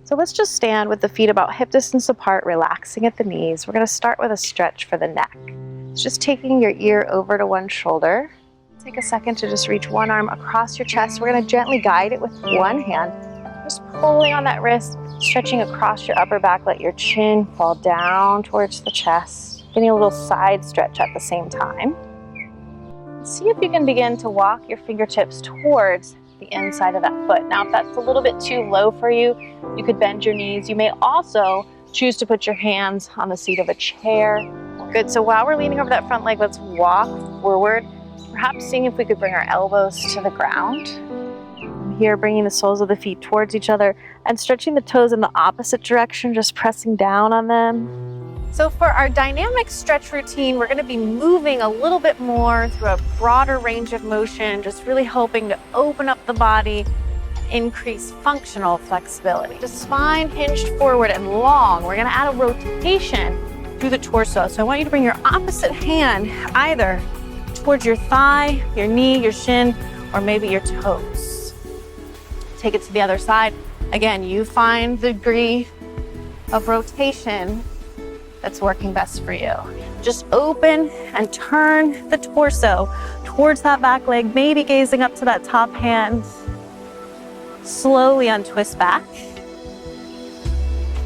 So let's just stand with the feet about hip distance apart, relaxing at the knees. We're going to start with a stretch for the neck. It's just taking your ear over to one shoulder. Take a second to just reach one arm across your chest. We're going to gently guide it with one hand. Just pulling on that wrist, stretching across your upper back. Let your chin fall down towards the chest. Getting a little side stretch at the same time. See if you can begin to walk your fingertips towards the inside of that foot. Now, if that's a little bit too low for you, you could bend your knees. You may also choose to put your hands on the seat of a chair. Good, so while we're leaning over that front leg, let's walk forward, perhaps seeing if we could bring our elbows to the ground. From here, bringing the soles of the feet towards each other and stretching the toes in the opposite direction, just pressing down on them. So for our dynamic stretch routine, we're going to be moving a little bit more through a broader range of motion, just really hoping to open up the body, increase functional flexibility. The spine hinged forward and long. We're going to add a rotation through the torso. So I want you to bring your opposite hand either towards your thigh, your knee, your shin, or maybe your toes. Take it to the other side. Again, you find the degree of rotation that's working best for you. Just open and turn the torso towards that back leg, maybe gazing up to that top hand. Slowly untwist back.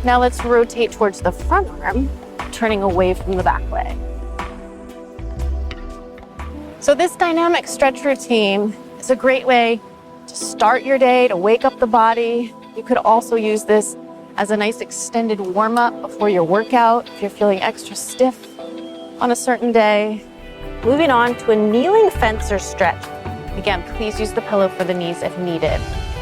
Now let's rotate towards the front arm, turning away from the back leg. So this dynamic stretch routine is a great way to start your day, to wake up the body. You could also use this as a nice extended warm-up before your workout if you're feeling extra stiff on a certain day. Moving on to a kneeling fencer stretch. Again, please use the pillow for the knees if needed,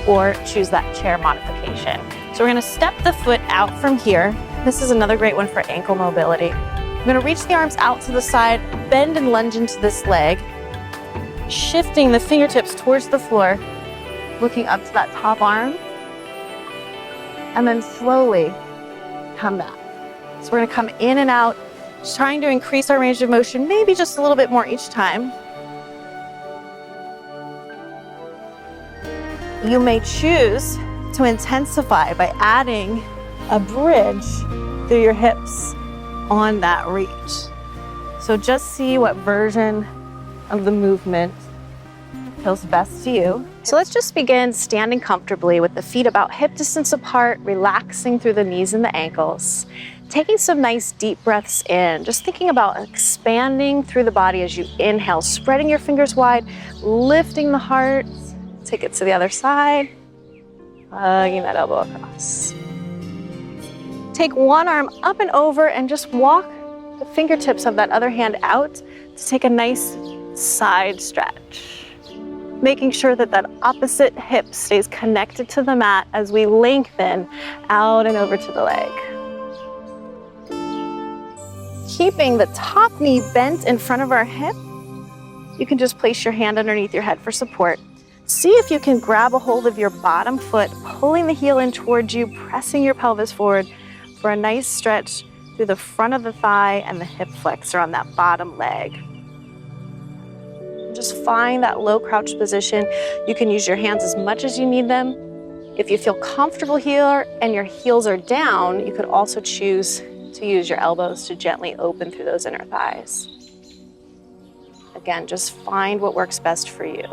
or choose that chair modification. So we're gonna step the foot out from here. This is another great one for ankle mobility. I'm gonna reach the arms out to the side, bend and lunge into this leg, shifting the fingertips towards the floor, looking up to that top arm, and then slowly come back. So we're gonna come in and out, just trying to increase our range of motion, maybe just a little bit more each time. You may choose to intensify by adding a bridge through your hips on that reach. So just see what version of the movement feels best to you. So let's just begin standing comfortably with the feet about hip distance apart, relaxing through the knees and the ankles. Taking some nice deep breaths in, just thinking about expanding through the body as you inhale, spreading your fingers wide, lifting the heart. Take it to the other side, hugging that elbow across. Take one arm up and over and just walk the fingertips of that other hand out to take a nice side stretch. Making sure that that opposite hip stays connected to the mat as we lengthen out and over to the leg. Keeping the top knee bent in front of our hip, you can just place your hand underneath your head for support. See if you can grab a hold of your bottom foot, pulling the heel in towards you, pressing your pelvis forward for a nice stretch through the front of the thigh and the hip flexor on that bottom leg. Just find that low crouch position. You can use your hands as much as you need them. If you feel comfortable here and your heels are down, you could also choose to use your elbows to gently open through those inner thighs. Again, just find what works best for you.